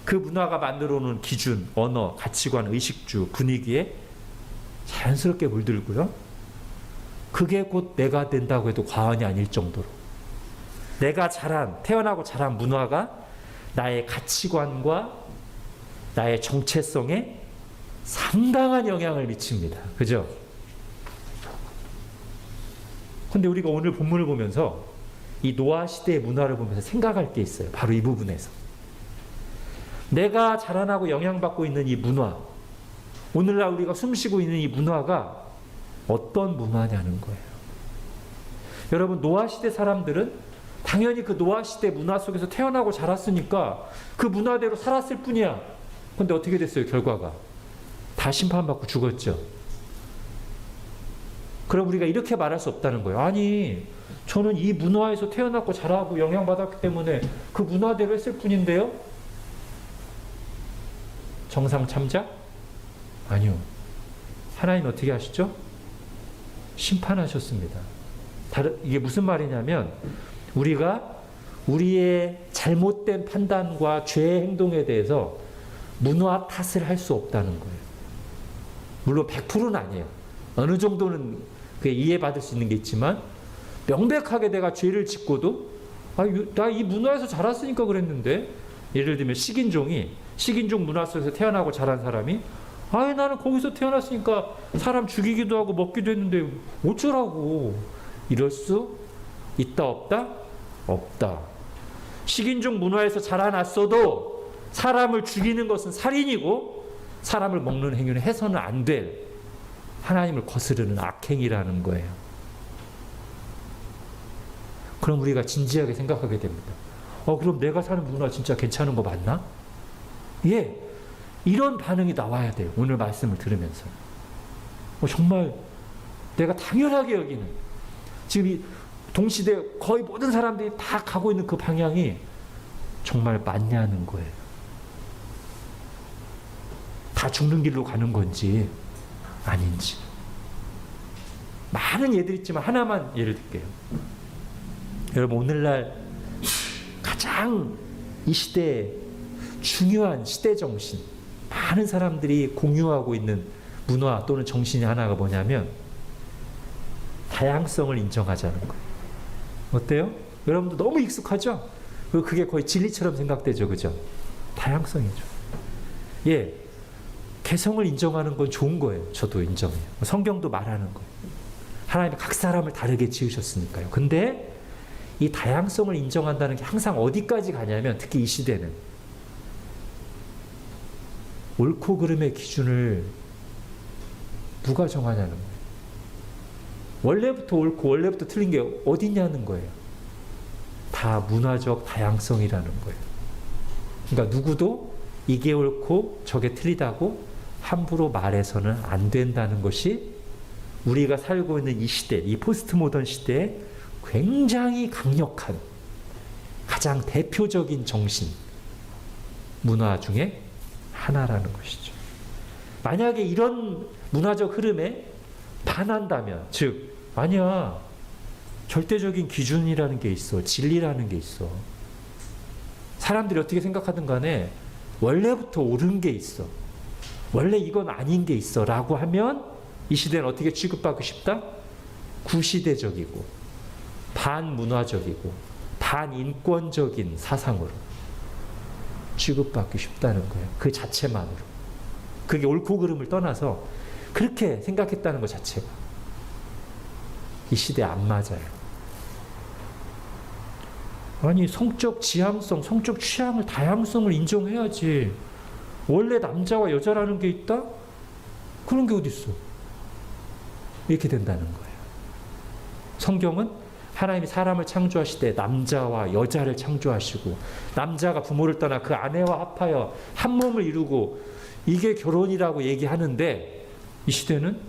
그 문화가 만들어 놓은 기준, 언어, 가치관, 의식주, 분위기에 자연스럽게 물들고요. 그게 곧 내가 된다고 해도 과언이 아닐 정도로 내가 태어나고 자란 문화가 나의 가치관과 나의 정체성에 상당한 영향을 미칩니다. 그죠? 근데 우리가 오늘 본문을 보면서 이 노아 시대의 문화를 보면서 생각할 게 있어요. 바로 이 부분에서. 내가 자라나고 영향받고 있는 이 문화, 오늘날 우리가 숨쉬고 있는 이 문화가 어떤 문화냐는 거예요. 여러분 노아 시대 사람들은 당연히 그 노아 시대 문화 속에서 태어나고 자랐으니까 그 문화대로 살았을 뿐이야. 근데 어떻게 됐어요? 결과가 다 심판받고 죽었죠. 그럼 우리가 이렇게 말할 수 없다는 거예요. 아니 저는 이 문화에서 태어났고 자라고 영향받았기 때문에 그 문화대로 했을 뿐인데요. 정상 참작? 아니요. 하나님 어떻게 하시죠? 심판하셨습니다. 이게 무슨 말이냐면 우리가 우리의 잘못된 판단과 죄의 행동에 대해서 문화 탓을 할 수 없다는 거예요. 물론 100%는 아니에요. 어느 정도는 그게 이해받을 수 있는 게 있지만 명백하게 내가 죄를 짓고도 나 이 문화에서 자랐으니까 그랬는데, 예를 들면 식인종 문화 속에서 태어나고 자란 사람이 나는 거기서 태어났으니까 사람 죽이기도 하고 먹기도 했는데 어쩌라고, 이럴 수 있다 없다? 없다. 식인종 문화에서 자라났어도 사람을 죽이는 것은 살인이고 사람을 먹는 행위는 해서는 안 될 하나님을 거스르는 악행이라는 거예요. 그럼 우리가 진지하게 생각하게 됩니다. 그럼 내가 사는 문화 진짜 괜찮은 거 맞나? 예, 이런 반응이 나와야 돼요. 오늘 말씀을 들으면서. 정말 내가 당연하게 여기는 지금 이 동시대 거의 모든 사람들이 다 가고 있는 그 방향이 정말 맞냐는 거예요. 다 죽는 길로 가는 건지 아닌지. 많은 예들 있지만 하나만 예를 들게요. 여러분, 오늘날 가장 이 시대에 중요한 시대 정신, 많은 사람들이 공유하고 있는 문화 또는 정신이 하나가 뭐냐면 다양성을 인정하자는 거예요. 어때요? 여러분도 너무 익숙하죠? 그게 거의 진리처럼 생각되죠, 그죠? 다양성이죠. 예, 개성을 인정하는 건 좋은 거예요. 저도 인정해요. 성경도 말하는 거예요. 하나님이 각 사람을 다르게 지으셨으니까요. 근데 이 다양성을 인정한다는 게 항상 어디까지 가냐면, 특히 이 시대는 옳고 그름의 기준을 누가 정하냐는 거예요. 원래부터 옳고 원래부터 틀린 게 어디냐는 거예요. 다 문화적 다양성이라는 거예요. 그러니까 누구도 이게 옳고 저게 틀리다고 함부로 말해서는 안 된다는 것이 우리가 살고 있는 이 시대, 이 포스트 모던 시대에 굉장히 강력한 가장 대표적인 정신, 문화 중에 하나라는 것이죠. 만약에 이런 문화적 흐름에 반한다면, 즉 아니야, 절대적인 기준이라는 게 있어, 진리라는 게 있어, 사람들이 어떻게 생각하든 간에 원래부터 옳은 게 있어, 원래 이건 아닌 게 있어 라고 하면 이 시대는 어떻게 취급받고 싶다? 구시대적이고 반문화적이고 반인권적인 사상으로 취급받기 쉽다는 거예요. 그 자체만으로. 그게 옳고 그름을 떠나서 그렇게 생각했다는 것 자체가 이 시대에 안 맞아요. 아니, 성적 지향성, 성적 취향을, 다양성을 인정해야지. 원래 남자와 여자라는 게 있다? 그런 게 어디 있어? 이렇게 된다는 거예요. 성경은 하나님이 사람을 창조하실 때 남자와 여자를 창조하시고, 남자가 부모를 떠나 그 아내와 합하여 한 몸을 이루고, 이게 결혼이라고 얘기하는데, 이 시대는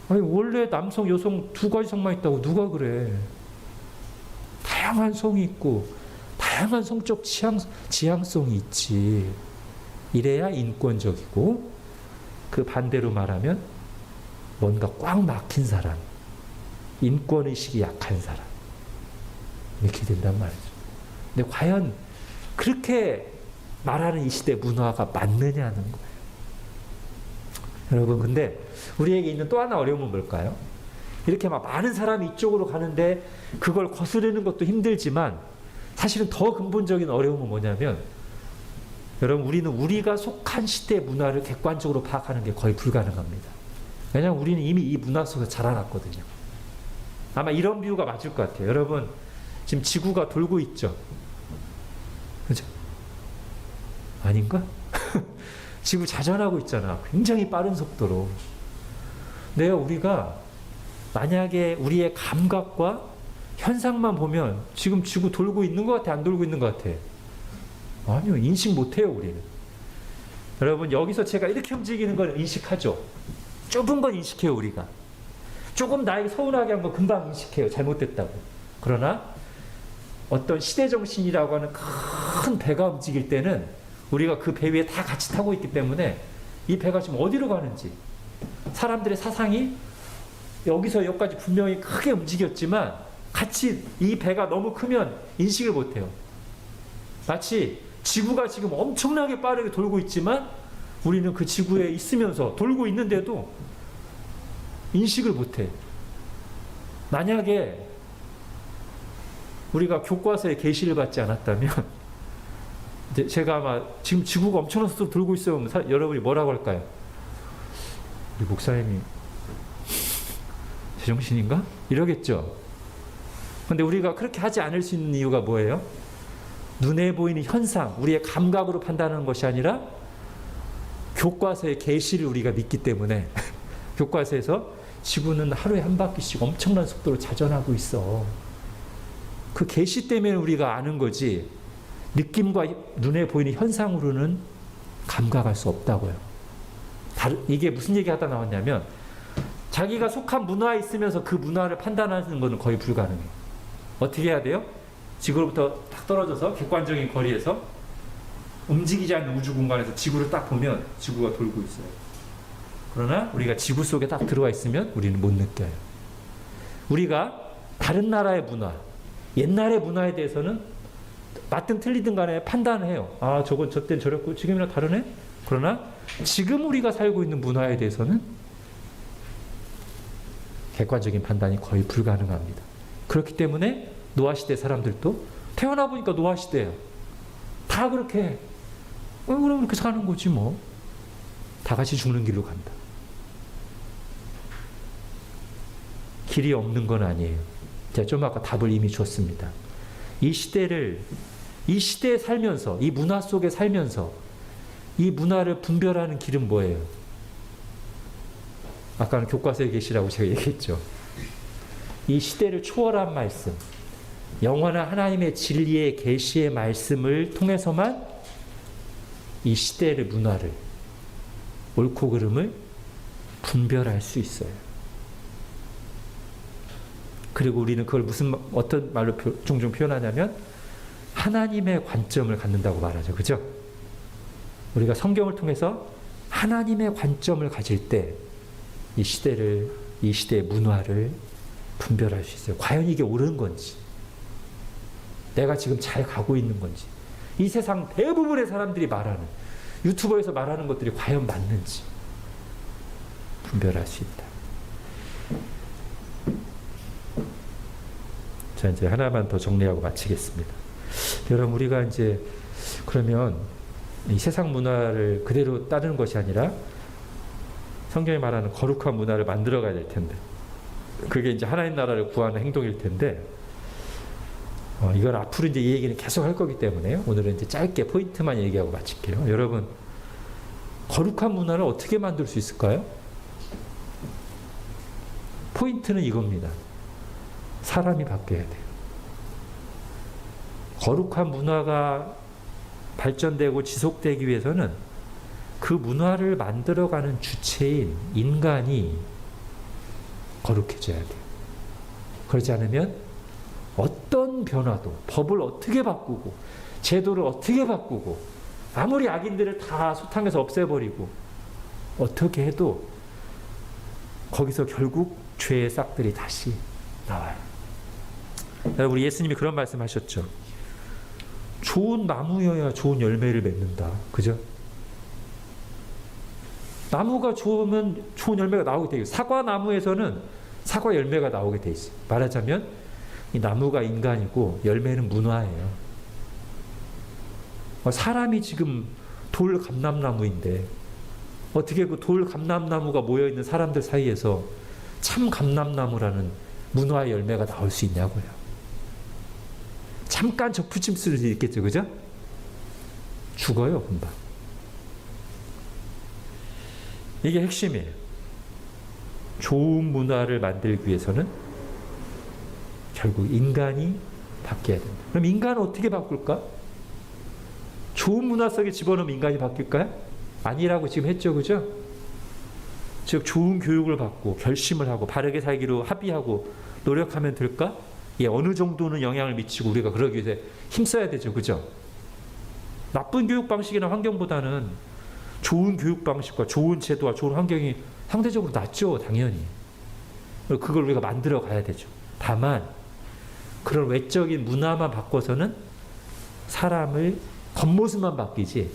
아니, 원래 남성, 여성 두 가지 성만 있다고 누가 그래? 다양한 성이 있고 다양한 성적 지향성이 있지. 이래야 인권적이고, 그 반대로 말하면 뭔가 꽉 막힌 사람, 인권의식이 약한 사람, 이렇게 된단 말이죠. 근데 과연 그렇게 말하는 이 시대 문화가 맞느냐는 거예요. 여러분, 근데 우리에게 있는 또 하나 어려움은 뭘까요? 이렇게 막 많은 사람이 이쪽으로 가는데 그걸 거스르는 것도 힘들지만, 사실은 더 근본적인 어려움은 뭐냐면, 여러분, 우리는 우리가 속한 시대 문화를 객관적으로 파악하는 게 거의 불가능합니다. 왜냐하면 우리는 이미 이 문화 속에서 자라났거든요. 아마 이런 비유가 맞을 것 같아요. 여러분, 지금 지구가 돌고 있죠? 그죠? 아닌가? 지구 자전하고 있잖아. 굉장히 빠른 속도로. 내가 우리가 만약에 우리의 감각과 현상만 보면 지금 지구 돌고 있는 것 같아? 안 돌고 있는 것 같아? 아니요. 인식 못해요, 우리는. 여러분, 여기서 제가 이렇게 움직이는 걸 인식하죠? 좁은 건 인식해요, 우리가. 조금 나에게 서운하게 한 거 금방 인식해요, 잘못됐다고. 그러나 어떤 시대정신이라고 하는 큰 배가 움직일 때는 우리가 그 배 위에 다 같이 타고 있기 때문에 이 배가 지금 어디로 가는지, 사람들의 사상이 여기서 여기까지 분명히 크게 움직였지만 같이 이 배가 너무 크면 인식을 못해요. 마치 지구가 지금 엄청나게 빠르게 돌고 있지만 우리는 그 지구에 있으면서 돌고 있는데도 인식을 못해. 만약에 우리가 교과서에 계시를 받지 않았다면, 이제 제가 아마 지금 지구가 엄청난 속도로 돌고 있어요. 여러분이 뭐라고 할까요? 우리 목사님이 제정신인가? 이러겠죠. 근데 우리가 그렇게 하지 않을 수 있는 이유가 뭐예요? 눈에 보이는 현상, 우리의 감각으로 판단하는 것이 아니라 교과서의 계시를 우리가 믿기 때문에 교과서에서 지구는 하루에 한 바퀴씩 엄청난 속도로 자전하고 있어. 그 계시 때문에 우리가 아는 거지, 느낌과 눈에 보이는 현상으로는 감각할 수 없다고요. 이게 무슨 얘기 하다 나왔냐면, 자기가 속한 문화에 있으면서 그 문화를 판단하는 것은 거의 불가능해요. 어떻게 해야 돼요? 지구로부터 딱 떨어져서 객관적인 거리에서 움직이지 않는 우주 공간에서 지구를 딱 보면 지구가 돌고 있어요. 그러나 우리가 지구 속에 딱 들어와 있으면 우리는 못 느껴요. 우리가 다른 나라의 문화, 옛날의 문화에 대해서는 맞든 틀리든 간에 판단을 해요. 아, 저건 저땐 저랬고 지금이랑 다르네? 그러나 지금 우리가 살고 있는 문화에 대해서는 객관적인 판단이 거의 불가능합니다. 그렇기 때문에 노아시대 사람들도 태어나 보니까 노아시대예요. 다 그렇게 해. 그럼 그렇게 사는 거지 뭐. 다 같이 죽는 길로 간다. 길이 없는 건 아니에요. 제가 좀 아까 답을 이미 줬습니다. 이 시대에 살면서, 이 문화 속에 살면서 이 문화를 분별하는 길은 뭐예요? 아까는 교과서에 계시라고 제가 얘기했죠. 이 시대를 초월한 말씀, 영원한 하나님의 진리의 계시의 말씀을 통해서만 이 시대의 문화를, 옳고 그름을 분별할 수 있어요. 그리고 우리는 그걸 어떤 말로 종종 표현하냐면 하나님의 관점을 갖는다고 말하죠. 그죠? 우리가 성경을 통해서 하나님의 관점을 가질 때 이 시대의 문화를 분별할 수 있어요. 과연 이게 옳은 건지, 내가 지금 잘 가고 있는 건지, 이 세상 대부분의 사람들이 말하는, 유튜버에서 말하는 것들이 과연 맞는지 분별할 수 있다. 자, 이제 하나만 더 정리하고 마치겠습니다. 여러분, 우리가 이제 그러면 이 세상 문화를 그대로 따르는 것이 아니라 성경이 말하는 거룩한 문화를 만들어 가야 될 텐데, 그게 이제 하나님 나라를 구하는 행동일 텐데, 이걸 앞으로 이제 이 얘기는 계속 할 거기 때문에 오늘은 이제 짧게 포인트만 얘기하고 마칠게요. 여러분, 거룩한 문화를 어떻게 만들 수 있을까요? 포인트는 이겁니다. 사람이 바뀌어야 돼요. 거룩한 문화가 발전되고 지속되기 위해서는 그 문화를 만들어가는 주체인 인간이 거룩해져야 돼요. 그렇지 않으면 어떤 변화도, 법을 어떻게 바꾸고 제도를 어떻게 바꾸고 아무리 악인들을 다 소탕해서 없애버리고 어떻게 해도 거기서 결국 죄의 싹들이 다시 나와요. 우리 예수님이 그런 말씀하셨죠. 좋은 나무여야 좋은 열매를 맺는다. 그죠? 나무가 좋으면 좋은 열매가 나오게 되어 있어요. 사과 나무에서는 사과 열매가 나오게 되어 있어요. 말하자면 이 나무가 인간이고 열매는 문화예요. 사람이 지금 돌 감람나무인데 어떻게 그 돌 감람나무가 모여있는 사람들 사이에서 참 감람나무라는 문화의 열매가 나올 수 있냐고요. 잠깐 적부심 쓸 수 있겠죠. 그죠? 죽어요, 금방. 이게 핵심이에요. 좋은 문화를 만들기 위해서는 결국 인간이 바뀌어야 된다. 그럼 인간은 어떻게 바꿀까? 좋은 문화 속에 집어넣으면 인간이 바뀔까요? 아니라고 지금 했죠. 그죠? 즉 좋은 교육을 받고 결심을 하고 바르게 살기로 합의하고 노력하면 될까? 예, 어느 정도는 영향을 미치고 우리가 그러기 위해 힘써야 되죠. 그죠? 나쁜 교육 방식이나 환경보다는 좋은 교육 방식과 좋은 제도와 좋은 환경이 상대적으로 낫죠. 당연히. 그걸 우리가 만들어 가야 되죠. 다만 그런 외적인 문화만 바꿔서는 사람을 겉모습만 바뀌지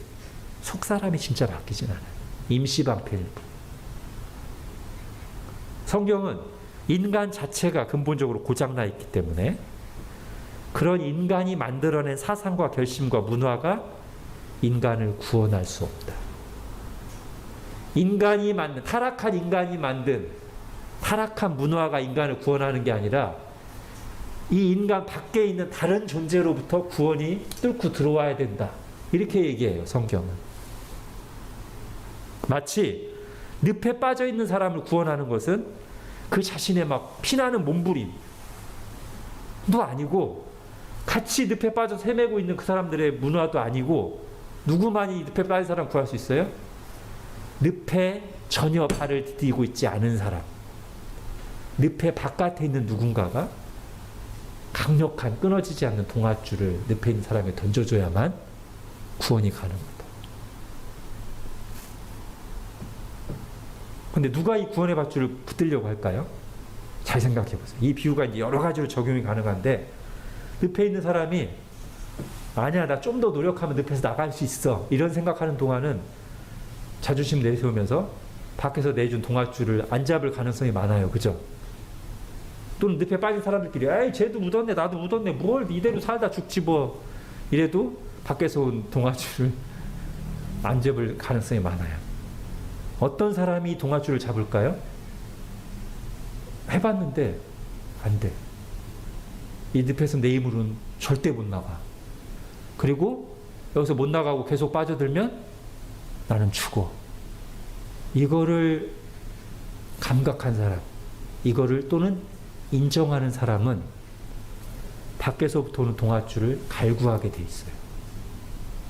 속 사람이 진짜 바뀌진 않아요. 임시방편일 뿐. 성경은 인간 자체가 근본적으로 고장나 있기 때문에 그런 인간이 만들어낸 사상과 결심과 문화가 인간을 구원할 수 없다. 타락한 인간이 만든 타락한 문화가 인간을 구원하는 게 아니라 이 인간 밖에 있는 다른 존재로부터 구원이 뚫고 들어와야 된다. 이렇게 얘기해요, 성경은. 마치 늪에 빠져 있는 사람을 구원하는 것은 그 자신의 막 피나는 몸부림도 아니고 같이 늪에 빠져 헤매고 있는 그 사람들의 문화도 아니고 누구만이 늪에 빠진 사람 구할 수 있어요? 늪에 전혀 발을 디디고 있지 않은 사람. 늪의 바깥에 있는 누군가가 강력한 끊어지지 않는 동아줄을 늪에 있는 사람에 던져줘야만 구원이 가능하다. 근데 누가 이 구원의 밧줄을 붙들려고 할까요? 잘 생각해 보세요. 이 비유가 이제 여러 가지로 적용이 가능한데, 늪에 있는 사람이 아니야, 나 좀 더 노력하면 늪에서 나갈 수 있어, 이런 생각하는 동안은 자존심 내세우면서 밖에서 내준 동아줄을 안 잡을 가능성이 많아요. 그죠? 또는 늪에 빠진 사람들끼리 에이 쟤도 묻었네 나도 묻었네 뭘 이대로 살다 죽지 뭐, 이래도 밖에서 온 동아줄을 안 잡을 가능성이 많아요. 어떤 사람이 동아줄을 잡을까요? 해봤는데 안 돼. 이 늪에서 내 힘으로는 절대 못 나가. 그리고 여기서 못 나가고 계속 빠져들면 나는 죽어. 이거를 감각한 사람, 이거를 또는 인정하는 사람은 밖에서부터 오는 동아줄을 갈구하게 돼 있어요.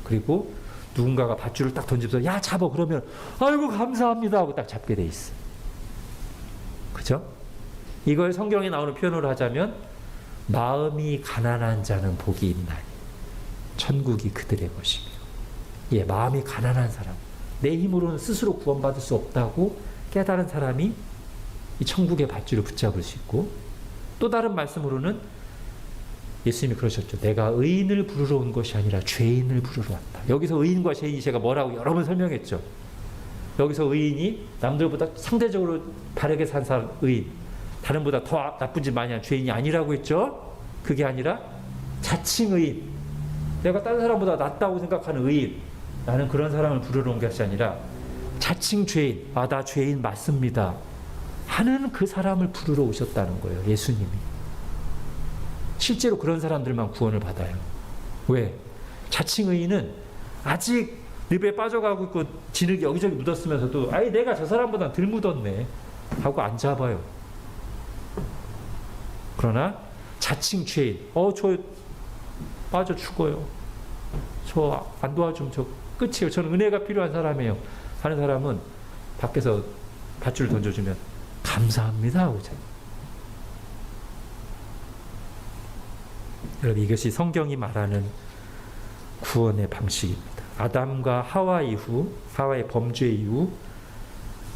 그리고 누군가가 밧줄을 딱 던지면서 야 잡아 그러면 아이고 감사합니다 하고 딱 잡게 돼 있어요. 그죠? 이걸 성경에 나오는 표현으로 하자면 마음이 가난한 자는 복이 있나니 천국이 그들의 것이며. 예, 마음이 가난한 사람, 내 힘으로는 스스로 구원받을 수 없다고 깨달은 사람이 이 천국의 밧줄을 붙잡을 수 있고, 또 다른 말씀으로는 예수님이 그러셨죠. 내가 의인을 부르러 온 것이 아니라 죄인을 부르러 왔다. 여기서 의인과 죄인이 제가 뭐라고 여러 번 설명했죠. 여기서 의인이 남들보다 상대적으로 바르게 산 사람 의인, 다른보다 더 나쁜 짓 많이 한 죄인이 아니라고 했죠. 그게 아니라 자칭 의인, 내가 다른 사람보다 낫다고 생각하는 의인, 나는 그런 사람을 부르러 온 것이 아니라 자칭 죄인, 아, 나 죄인 맞습니다 하는 그 사람을 부르러 오셨다는 거예요. 예수님이. 실제로 그런 사람들만 구원을 받아요. 왜? 자칭 의인은 아직 늪에 빠져가고 있고 진흙이 여기저기 묻었으면서도 아이 내가 저 사람보다 덜 묻었네 하고 안 잡아요. 그러나 자칭 죄인, 저 빠져 죽어요, 저 안 도와주면 저 끝이에요, 저는 은혜가 필요한 사람이에요 하는 사람은 밖에서 밧줄 던져주면 감사합니다 하고 자. 여러분, 이것이 성경이 말하는 구원의 방식입니다. 아담과 하와 이후, 하와의 범죄 이후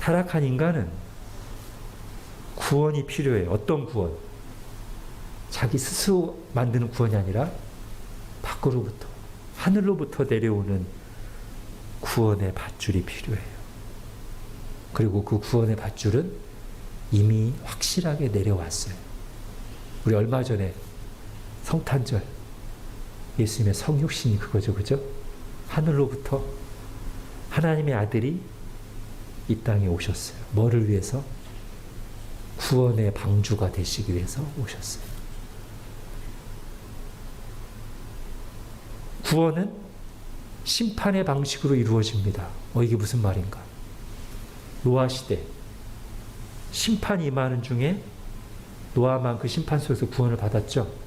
타락한 인간은 구원이 필요해요. 어떤 구원? 자기 스스로 만드는 구원이 아니라 밖으로부터, 하늘로부터 내려오는 구원의 밧줄이 필요해요. 그리고 그 구원의 밧줄은 이미 확실하게 내려왔어요. 우리 얼마 전에 성탄절, 예수님의 성육신이 그거죠. 그죠? 하늘로부터 하나님의 아들이 이 땅에 오셨어요. 뭐를 위해서? 구원의 방주가 되시기 위해서 오셨어요. 구원은 심판의 방식으로 이루어집니다. 이게 무슨 말인가? 노아 시대 심판이 임하는 중에 노아만 그 심판 속에서 구원을 받았죠.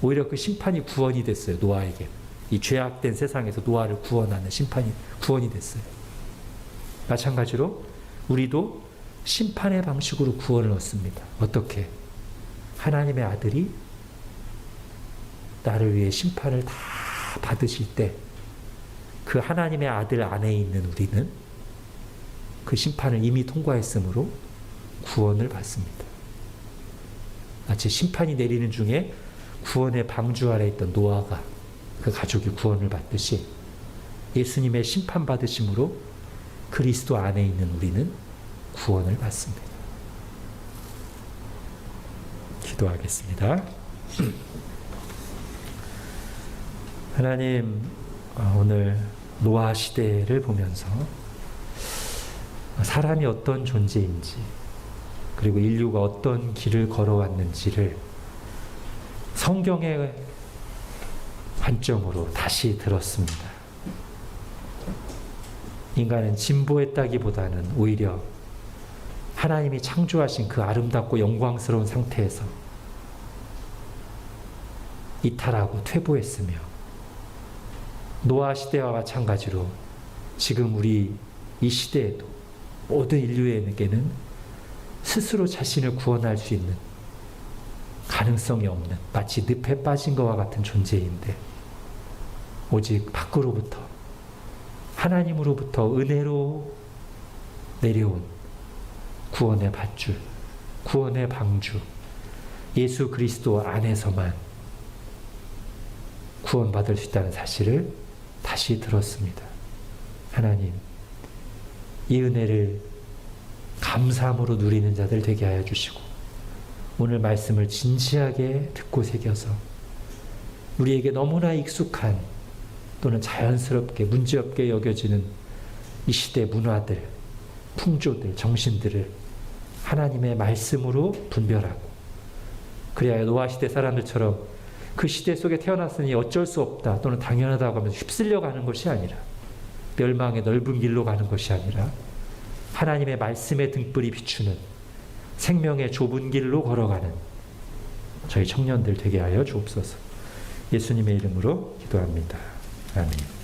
오히려 그 심판이 구원이 됐어요. 노아에게. 이 죄악된 세상에서 노아를 구원하는 구원이 됐어요. 마찬가지로 우리도 심판의 방식으로 구원을 얻습니다. 어떻게? 하나님의 아들이 나를 위해 심판을 다 받으실 때 그 하나님의 아들 안에 있는 우리는 그 심판을 이미 통과했으므로 구원을 받습니다. 마치 심판이 내리는 중에 구원의 방주 아래 있던 노아가 그 가족이 구원을 받듯이 예수님의 심판받으심으로 그리스도 안에 있는 우리는 구원을 받습니다. 기도하겠습니다. 하나님, 오늘 노아 시대를 보면서 사람이 어떤 존재인지, 그리고 인류가 어떤 길을 걸어왔는지를 성경의 관점으로 다시 들었습니다. 인간은 진보했다기보다는 오히려 하나님이 창조하신 그 아름답고 영광스러운 상태에서 이탈하고 퇴보했으며, 노아 시대와 마찬가지로 지금 우리 이 시대에도 모든 인류에게는 스스로 자신을 구원할 수 있는 가능성이 없는 마치 늪에 빠진 것과 같은 존재인데 오직 밖으로부터 하나님으로부터 은혜로 내려온 구원의 밧줄, 구원의 방주 예수 그리스도 안에서만 구원받을 수 있다는 사실을 다시 들었습니다. 하나님, 이 은혜를 감사함으로 누리는 자들 되게 하여 주시고 오늘 말씀을 진지하게 듣고 새겨서 우리에게 너무나 익숙한 또는 자연스럽게 문제없게 여겨지는 이 시대 문화들, 풍조들, 정신들을 하나님의 말씀으로 분별하고 그래야 노아 시대 사람들처럼 그 시대 속에 태어났으니 어쩔 수 없다 또는 당연하다고 하면서 휩쓸려 가는 것이 아니라 멸망의 넓은 길로 가는 것이 아니라 하나님의 말씀의 등불이 비추는 생명의 좁은 길로 걸어가는 저희 청년들 되게 하여 주옵소서. 예수님의 이름으로 기도합니다. 아멘.